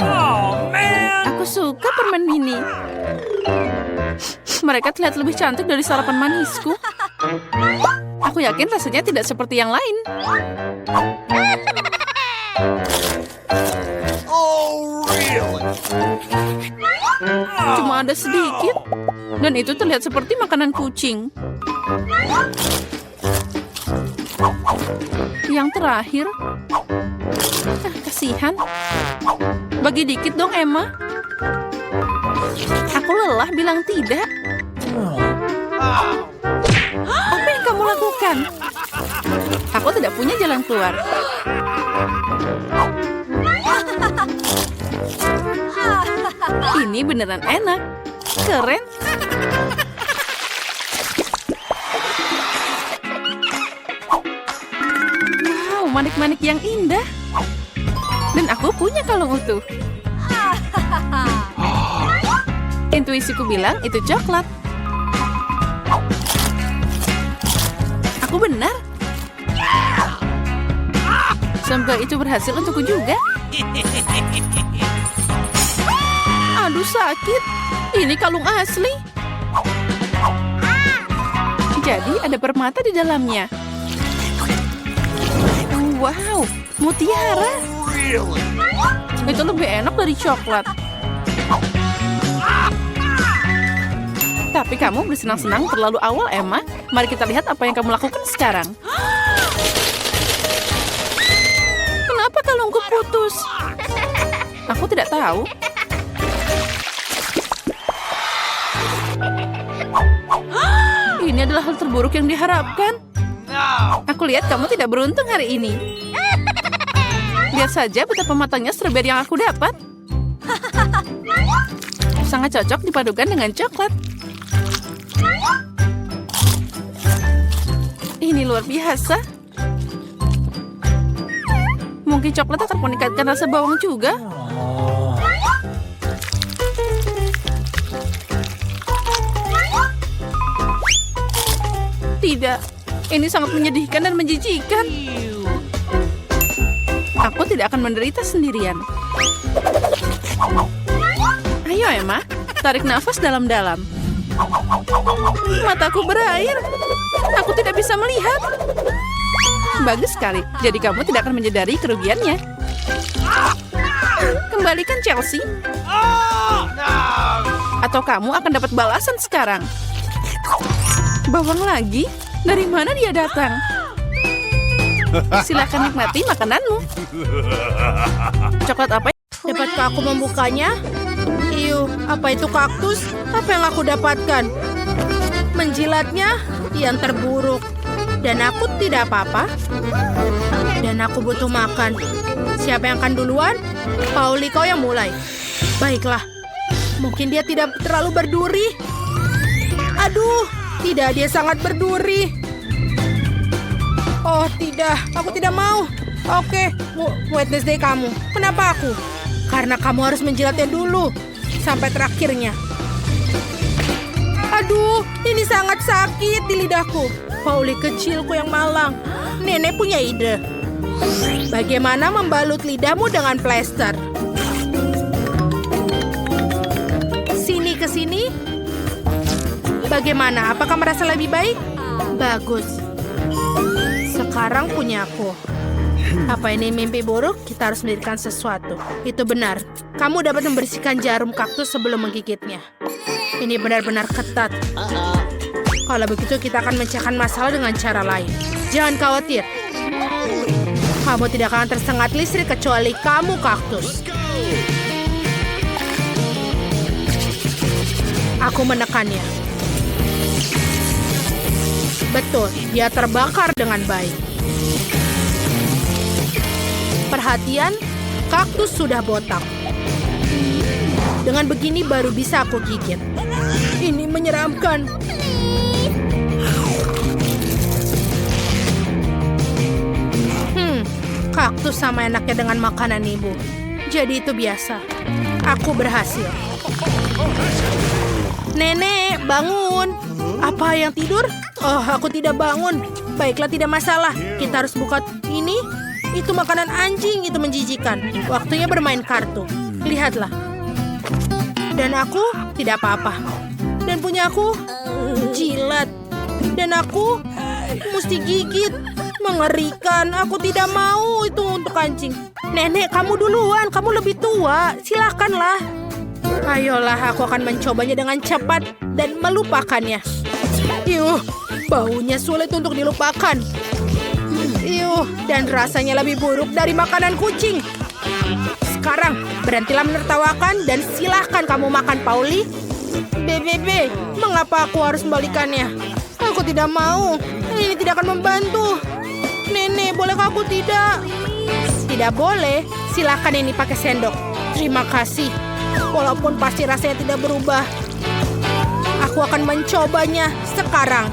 Oh, man. Aku suka permen mini. Mereka terlihat lebih cantik dari sarapan manisku. Aku yakin rasanya tidak seperti yang lain. Oh, really? Cuma ada sedikit. Dan itu terlihat seperti makanan kucing. Yang terakhir. Kasihan. Bagi dikit dong, Emma. Aku lelah bilang tidak. Apa yang kamu lakukan? Aku tidak punya jalan keluar. Ini beneran enak. Keren. Wow, manik-manik yang indah. Dan aku punya kalung utuh. Intuisiku bilang itu coklat. Aku benar. Semoga itu berhasil untukku juga. Aduh, sakit. Ini kalung asli. Jadi ada permata di dalamnya. Wow, mutiara. Really? Itu lebih enak dari coklat. Tapi kamu bersenang-senang terlalu awal, Emma. Mari kita lihat apa yang kamu lakukan sekarang. Kenapa kalungku putus? Aku tidak tahu. Ini adalah hal terburuk yang diharapkan. Aku lihat kamu tidak beruntung hari ini. Lihat saja betapa matangnya strawberry yang aku dapat. Sangat cocok dipadukan dengan coklat. Ini luar biasa. Mungkin coklat akan meningkatkan rasa bawang juga. Tidak, ini sangat menyedihkan dan menjijikan. Aku tidak akan menderita sendirian. Ayo, Emma, tarik nafas dalam-dalam. Mataku berair. Aku tidak bisa melihat. Bagus sekali. Jadi kamu tidak akan menyadari kerugiannya. Kembalikan Chelsea. Oh, no. Atau kamu akan dapat balasan sekarang. Bawang lagi? Dari mana dia datang? Silakan nikmati makananmu. Coklat apa? Dapatkah aku membukanya? Iu, apa itu kaktus? Apa yang aku dapatkan? Menjilatnya yang terburuk. Dan aku tidak apa-apa. Dan aku butuh makan. Siapa yang akan duluan? Pauli, kau yang mulai. Baiklah. Mungkin dia tidak terlalu berduri. Aduh, tidak, dia sangat berduri. Oh, tidak. Aku tidak mau. Oke, Wednesday kamu. Kenapa aku? Karena kamu harus menjilatnya dulu. Sampai terakhirnya. Aduh, ini sangat sakit di lidahku. Pauli kecilku yang malang. Nenek punya ide. Bagaimana membalut lidahmu dengan plester? Sini ke sini. Bagaimana? Apakah merasa lebih baik? Bagus. Sekarang punya aku. Apa ini mimpi buruk? Kita harus mendirikan sesuatu. Itu benar. Kamu dapat membersihkan jarum kaktus sebelum menggigitnya. Ini benar-benar ketat. Kalau begitu kita akan memecahkan masalah dengan cara lain. Jangan khawatir. Kamu tidak akan tersengat listrik kecuali kamu, kaktus. Aku menekannya. Betul, dia terbakar dengan baik. Perhatian, kaktus sudah botak. Dengan begini baru bisa aku gigit. Ini menyeramkan. Kaktus sama enaknya dengan makanan ibu. Jadi itu biasa. Aku berhasil. Nenek, bangun. Apa yang tidur? Oh, aku tidak bangun. Baiklah, tidak masalah. Kita harus buka ini. Itu makanan anjing, itu menjijikan. Waktunya bermain kartu. Lihatlah. Dan aku tidak apa-apa. Dan punya aku jilat. Dan aku mesti gigit. Mengerikan, aku tidak mau itu untuk anjing. Nenek, kamu duluan, kamu lebih tua. Silakanlah. Ayolah, aku akan mencobanya dengan cepat dan melupakannya. Yuh, baunya sulit untuk dilupakan. Yuh, dan rasanya lebih buruk dari makanan kucing. Sekarang, berhentilah menertawakan dan silahkan kamu makan, Pauli. BBB, mengapa aku harus membalikannya? Aku tidak mau. Ini tidak akan membantu. Nenek, bolehkah aku tidak? Tidak boleh. Silakan ini pakai sendok. Terima kasih. Walaupun pasti rasanya tidak berubah. Aku akan mencobanya sekarang.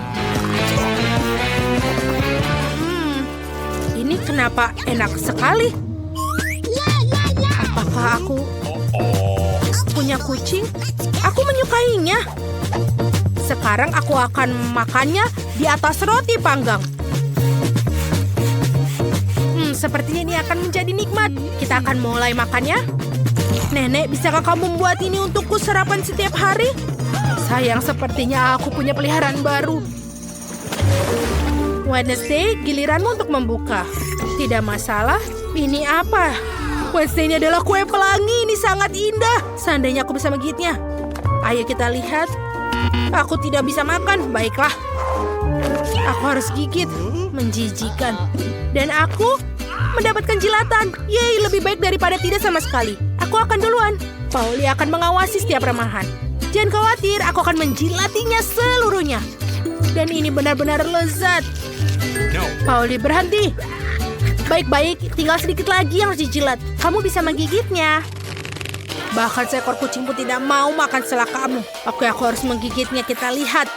Ini kenapa enak sekali? Apakah aku punya kucing? Aku menyukainya. Sekarang aku akan makannya di atas roti panggang. Sepertinya ini akan menjadi nikmat. Kita akan mulai makannya. Nenek, bisakah kamu membuat ini untukku sarapan setiap hari? Sayang, sepertinya aku punya peliharaan baru. Wednesday, giliranmu untuk membuka. Tidak masalah. Ini apa? Wednesday ini adalah kue pelangi. Ini sangat indah. Seandainya aku bisa menggigitnya. Ayo kita lihat. Aku tidak bisa makan. Baiklah. Aku harus gigit. Menjijikan. Dan aku mendapatkan jilatan. Yeay, lebih baik daripada tidak sama sekali. Aku akan duluan. Pauli akan mengawasi setiap remahan. Jangan khawatir, aku akan menjilatinya seluruhnya. Dan ini benar-benar lezat. Pauli, berhenti. Baik-baik, tinggal sedikit lagi yang harus dijilat. Kamu bisa menggigitnya. Bahkan seekor kucing pun tidak mau makan setelah kamu. Oke, aku harus menggigitnya. Kita lihat.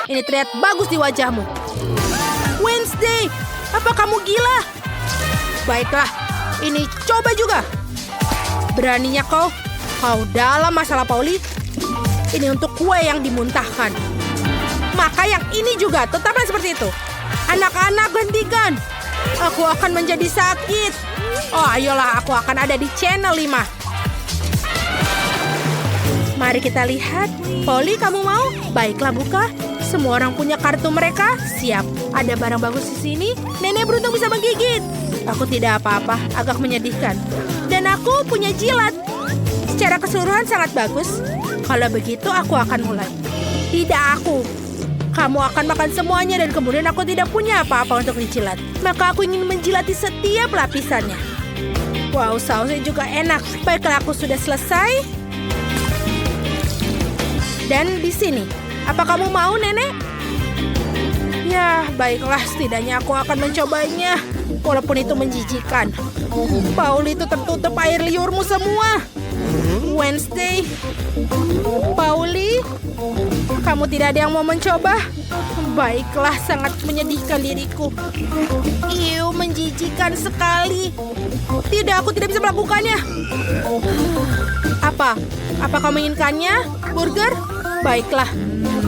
Ini terlihat bagus di wajahmu. Wednesday, apa kamu gila? Baiklah, ini coba juga. Beraninya kau dalam masalah, Pauli. Ini untuk kue yang dimuntahkan. Maka yang ini juga, tetaplah seperti itu. Anak-anak, hentikan. Aku akan menjadi sakit. Oh, ayolah, aku akan ada di channel 5. Mari kita lihat. Pauli, kamu mau? Baiklah, buka. Semua orang punya kartu mereka. Siap. Ada barang bagus di sini. Nenek beruntung bisa menggigit. Aku tidak apa-apa, agak menyedihkan. Dan aku punya jilat. Secara keseluruhan sangat bagus. Kalau begitu, aku akan mulai. Tidak aku. Kamu akan makan semuanya dan kemudian aku tidak punya apa-apa untuk dijilat. Maka aku ingin menjilati setiap lapisannya. Wow, sausnya juga enak. Baiklah, aku sudah selesai. Dan di sini. Apa kamu mau, Nenek? Ya, baiklah. Setidaknya aku akan mencobanya. Walaupun itu menjijikan. Pauli, itu tertutup air liurmu semua. Wednesday. Pauli, kamu tidak ada yang mau mencoba? Baiklah, sangat menyedihkan diriku. Iu, menjijikan sekali. Tidak, aku tidak bisa melakukannya. Apa? Apa kamu inginkannya? Burger? Baiklah,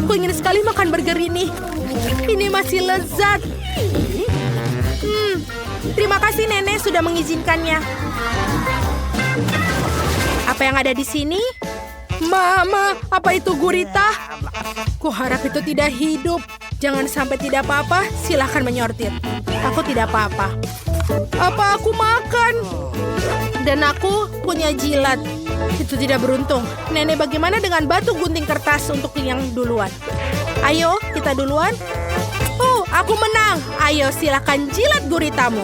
aku ingin sekali makan burger ini. Ini masih lezat. Terima kasih, Nenek, sudah mengizinkannya. Apa yang ada di sini? Mama, apa itu gurita? Kuharap itu tidak hidup. Jangan sampai tidak apa-apa, silahkan menyortir. Aku tidak apa-apa. Apa aku makan? Dan aku punya jilat. Itu tidak beruntung. Nenek, bagaimana dengan batu gunting kertas untuk yang duluan? Ayo, kita duluan. Oh, aku menang. Ayo, silakan jilat guritamu.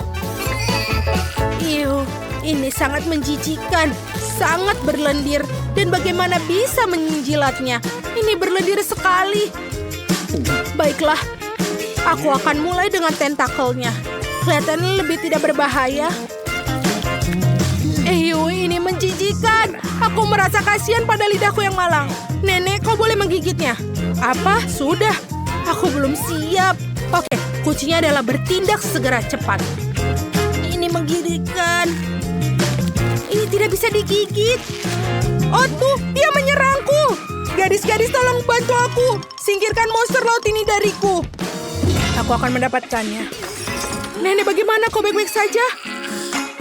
Ini sangat menjijikan, sangat berlendir. Dan bagaimana bisa menjilatnya? Ini berlendir sekali. Baiklah, aku akan mulai dengan tentakelnya. Kelihatannya lebih tidak berbahaya. Ini menjijikan. Aku merasa kasihan pada lidahku yang malang. Nenek, kau boleh menggigitnya. Apa? Sudah. Aku belum siap. Oke, kuncinya adalah bertindak segera cepat. Ini menggigitkan. Ini tidak bisa digigit. Oh tuh, dia menyerangku. Gadis-gadis tolong bantu aku. Singkirkan monster laut ini dariku. Aku akan mendapatkannya. Nenek, bagaimana? Kau baik-baik saja?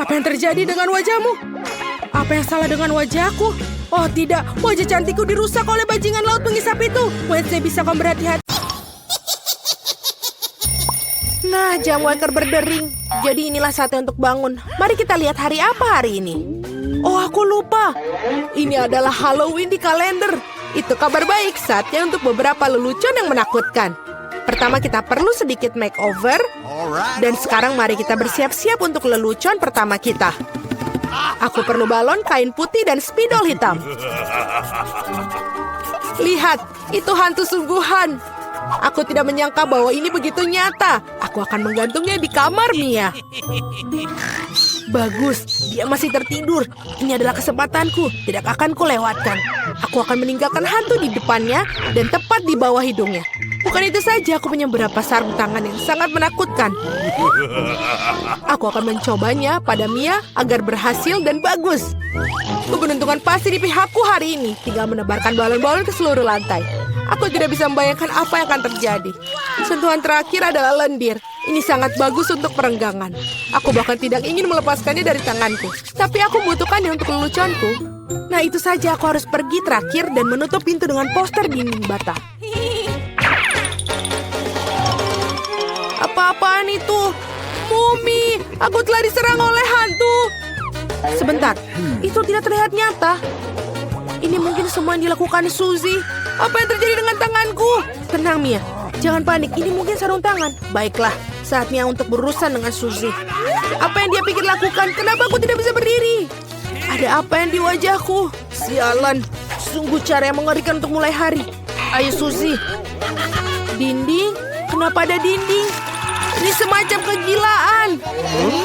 Apa yang terjadi dengan wajahmu? Apa yang salah dengan wajahku? Oh tidak, wajah cantikku dirusak oleh bajingan laut pengisap itu. Wednesday, bisa kau berhati-hati? Nah, jam waker berdering. Jadi inilah saatnya untuk bangun. Mari kita lihat hari apa hari ini. Oh, aku lupa. Ini adalah Halloween di kalender. Itu kabar baik, saatnya untuk beberapa lelucon yang menakutkan. Pertama kita perlu sedikit makeover. Dan sekarang mari kita bersiap-siap untuk lelucon pertama kita. Aku perlu balon, kain putih, dan spidol hitam. Lihat, itu hantu sungguhan. Aku tidak menyangka bahwa ini begitu nyata. Aku akan menggantungnya di kamar Mia. Bagus, dia masih tertidur. Ini adalah kesempatanku, tidak akan kulewatkan. Aku akan meninggalkan hantu di depannya dan tepat di bawah hidungnya. Bukan itu saja, aku punya beberapa sarung tangan yang sangat menakutkan. Aku akan mencobanya pada Mia agar berhasil dan bagus. Keberuntungan pasti di pihakku hari ini. Tinggal menebarkan balon-balon ke seluruh lantai. Aku tidak bisa membayangkan apa yang akan terjadi. Sentuhan terakhir adalah lendir. Ini sangat bagus untuk perenggangan. Aku bahkan tidak ingin melepaskannya dari tanganku. Tapi aku membutuhkannya untuk leluconku. Nah, itu saja, aku harus pergi terakhir dan menutup pintu dengan poster dinding bata. Apa-apaan itu? Mumi, aku telah diserang oleh hantu. Sebentar, itu tidak terlihat nyata. Ini mungkin semua yang dilakukan Suzy. Apa yang terjadi dengan tanganku? Tenang, Mia. Jangan panik, ini mungkin sarung tangan. Baiklah, saatnya untuk berurusan dengan Suzy. Apa yang dia pikir lakukan? Kenapa aku tidak bisa berdiri? Ada apa yang di wajahku? Sialan, sungguh cara yang mengerikan untuk mulai hari. Ayo, Suzy. Dinding? Kenapa ada dinding? Ini semacam kegilaan.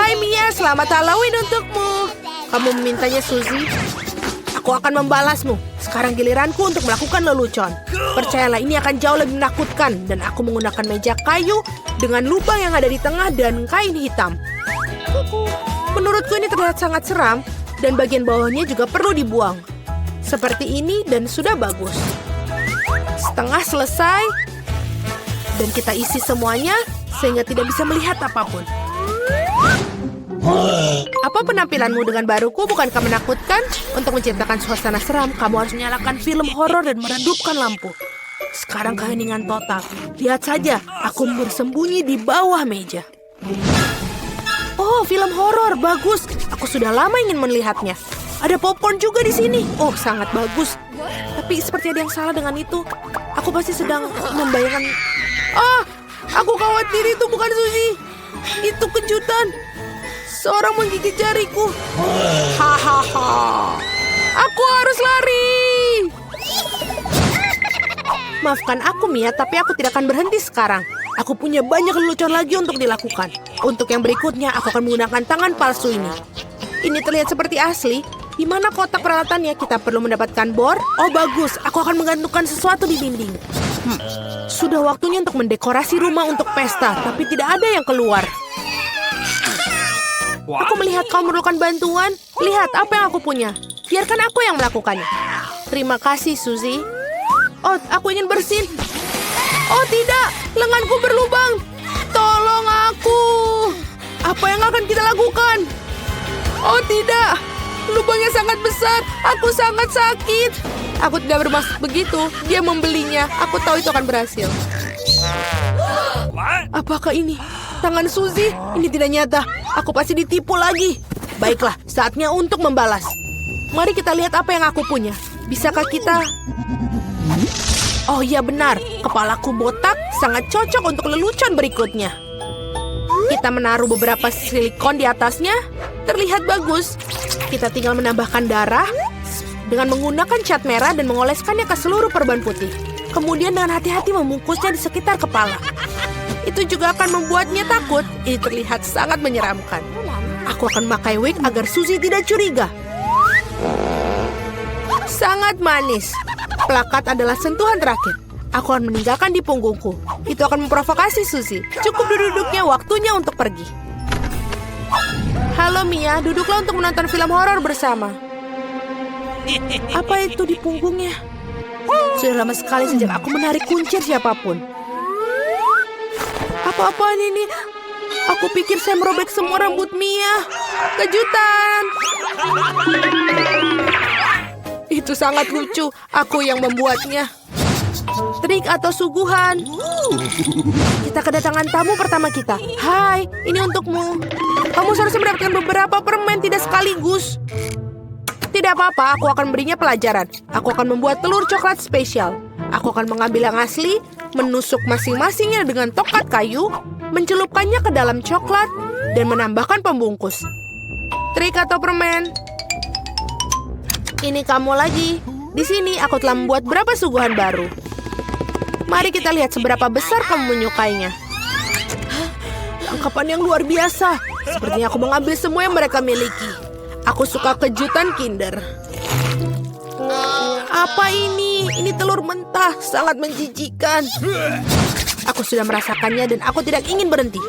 Hai Mia, selamat Halloween untukmu. Kamu memintanya, Suzy? Aku akan membalasmu. Sekarang giliranku untuk melakukan lelucon. Percayalah, ini akan jauh lebih menakutkan. Dan aku menggunakan meja kayu dengan lubang yang ada di tengah dan kain hitam. Menurutku ini terlihat sangat seram. Dan bagian bawahnya juga perlu dibuang. Seperti ini dan sudah bagus. Setengah selesai. Dan kita isi semuanya sehingga tidak bisa melihat apapun. Apa penampilanmu dengan baruku? Bukankah menakutkan? Untuk menciptakan suasana seram, kamu harus menyalakan film horor dan meredupkan lampu. Sekarang keheningan total. Lihat saja, aku bersembunyi di bawah meja. Oh, film horor, bagus. Aku sudah lama ingin melihatnya. Ada popcorn juga di sini. Oh, sangat bagus. Tapi seperti ada yang salah dengan itu. Aku pasti sedang membayangkan. Ah, aku khawatir itu bukan Suzy. Itu kejutan. Seorang menggigit jariku. Hahaha. Aku harus lari. Maafkan aku, Mia, tapi aku tidak akan berhenti sekarang. Aku punya banyak lelucon lagi untuk dilakukan. Untuk yang berikutnya, aku akan menggunakan tangan palsu ini. Ini terlihat seperti asli. Di mana kotak peralatannya? Kita perlu mendapatkan bor. Oh, bagus. Aku akan menggantungkan sesuatu di dinding. Sudah waktunya untuk mendekorasi rumah untuk pesta, tapi tidak ada yang keluar. Aku melihat kau memerlukan bantuan. Lihat apa yang aku punya. Biarkan aku yang melakukannya. Terima kasih, Suzy. Oh, aku ingin bersin. Oh, tidak. Lenganku berlubang. Tolong aku. Apa yang akan kita lakukan? Oh, tidak. Lubangnya sangat besar. Aku sangat sakit. Aku tidak bermaksud begitu. Dia membelinya. Aku tahu itu akan berhasil. Apakah ini tangan Suzy? Ini tidak nyata. Aku pasti ditipu lagi. Baiklah, saatnya untuk membalas. Mari kita lihat apa yang aku punya. Bisakah kita... Oh iya benar, kepalaku botak sangat cocok untuk lelucon berikutnya. Kita menaruh beberapa silikon di atasnya. Terlihat bagus. Kita tinggal menambahkan darah dengan menggunakan cat merah dan mengoleskannya ke seluruh perban putih. Kemudian dengan hati-hati membungkusnya di sekitar kepala. Itu juga akan membuatnya takut. Ini terlihat sangat menyeramkan. Aku akan memakai wig agar Suzy tidak curiga. Sangat manis. Plakat adalah sentuhan terakhir. Aku akan meninggalkan di punggungku. Itu akan memprovokasi Suzy. Cukup duduknya, waktunya untuk pergi. Halo Mia, duduklah untuk menonton film horor bersama. Apa itu di punggungnya? Sudah lama sekali sejak aku menarik kuncir siapapun. Apa-apaan ini? Aku pikir saya merobek semua rambut Mia. Kejutan! Itu sangat lucu. Aku yang membuatnya. Trik atau suguhan. Kita kedatangan tamu pertama kita. Hai, ini untukmu. Kamu seharusnya mendapatkan beberapa permen, tidak sekaligus. Tidak apa-apa, aku akan berinya pelajaran. Aku akan membuat telur coklat spesial. Aku akan mengambil yang asli, menusuk masing-masingnya dengan tongkat kayu, mencelupkannya ke dalam coklat, dan menambahkan pembungkus. Trik atau permen? Ini kamu lagi. Di sini aku telah membuat beberapa suguhan baru. Mari kita lihat seberapa besar kamu menyukainya. Tangkapan yang luar biasa. Sepertinya aku mengambil semua yang mereka miliki. Aku suka kejutan Kinder. Apa ini? Ini telur mentah, sangat menjijikan. Aku sudah merasakannya dan aku tidak ingin berhenti.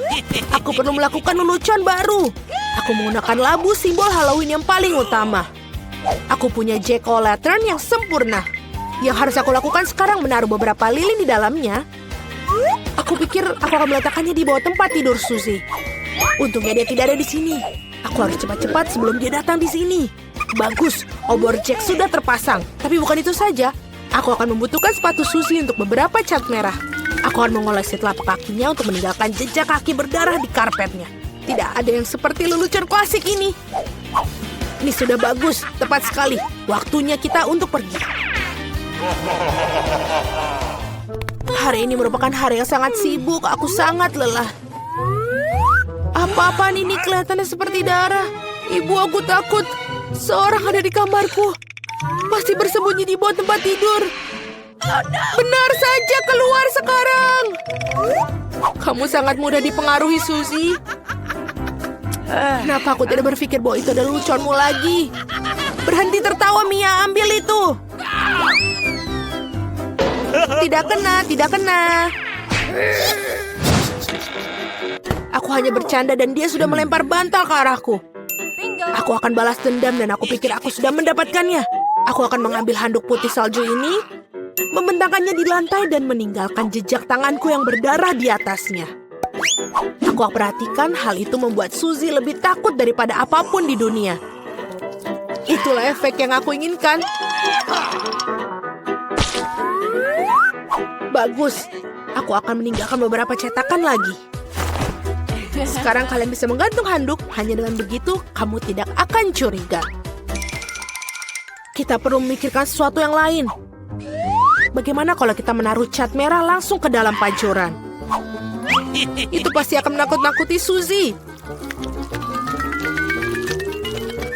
Aku perlu melakukan lelucon baru. Aku menggunakan labu, simbol Halloween yang paling utama. Aku punya jack-o'-lantern yang sempurna. Yang harus aku lakukan sekarang menaruh beberapa lilin di dalamnya. Aku pikir aku akan meletakkannya di bawah tempat tidur Suzy. Untungnya dia tidak ada di sini. Aku harus cepat-cepat sebelum dia datang di sini. Bagus, obor Jack sudah terpasang. Tapi bukan itu saja. Aku akan membutuhkan sepatu Suzy untuk beberapa cat merah. Aku akan mengolesi telapak kakinya untuk meninggalkan jejak kaki berdarah di karpetnya. Tidak ada yang seperti lelucon klasik ini. Ini sudah bagus, tepat sekali. Waktunya kita untuk pergi. Hari ini merupakan hari yang sangat sibuk. Aku sangat lelah. Apa-apaan ini kelihatannya seperti darah. Ibu, aku takut. Seorang ada di kamarku. Pasti bersembunyi di bawah tempat tidur. Benar saja, keluar sekarang. Kamu sangat mudah dipengaruhi, Suzy. Kenapa aku tidak berpikir bahwa itu adalah leluconmu lagi? Berhenti tertawa, Mia. Ambil itu. Tidak kena, tidak kena. Aku hanya bercanda dan dia sudah melempar bantal ke arahku. Aku akan balas dendam dan aku pikir aku sudah mendapatkannya. Aku akan mengambil handuk putih salju ini, membentangkannya di lantai dan meninggalkan jejak tanganku yang berdarah di atasnya. Aku perhatikan hal itu membuat Suzy lebih takut daripada apapun di dunia. Itulah efek yang aku inginkan. Bagus. Aku akan meninggalkan beberapa cetakan lagi. Sekarang kalian bisa menggantung handuk. Hanya dengan begitu, kamu tidak akan curiga. Kita perlu memikirkan sesuatu yang lain. Bagaimana kalau kita menaruh cat merah langsung ke dalam pancuran? Itu pasti akan menakut-nakuti Suzy.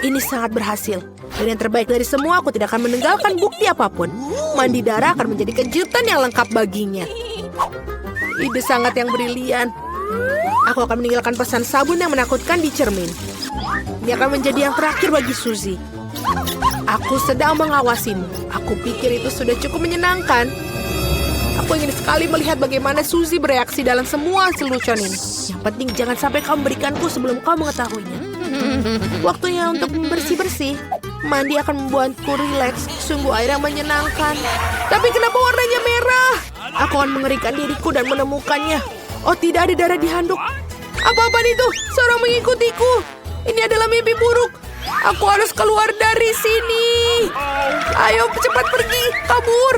Ini sangat berhasil. Dan yang terbaik dari semua, aku tidak akan meninggalkan bukti apapun. Mandi darah akan menjadi kejutan yang lengkap baginya. Ide sangat yang brilian. Aku akan meninggalkan pesan sabun yang menakutkan di cermin. Ini akan menjadi yang terakhir bagi Suzy. Aku sedang mengawasimu. Aku pikir itu sudah cukup menyenangkan. Aku ingin sekali melihat bagaimana Suzy bereaksi dalam semua lelucon ini. Yang penting jangan sampai kamu berikanku sebelum kau mengetahuinya. Waktunya untuk bersih-bersih. Mandi akan membuatku rileks. Sungguh air yang menyenangkan. Tapi kenapa warnanya merah? Aku akan mengerikan diriku dan menemukannya. Oh, tidak ada darah di handuk. Apa-apaan itu? Seorang mengikutiku. Ini adalah mimpi buruk. Aku harus keluar dari sini. Ayo cepat pergi, kabur.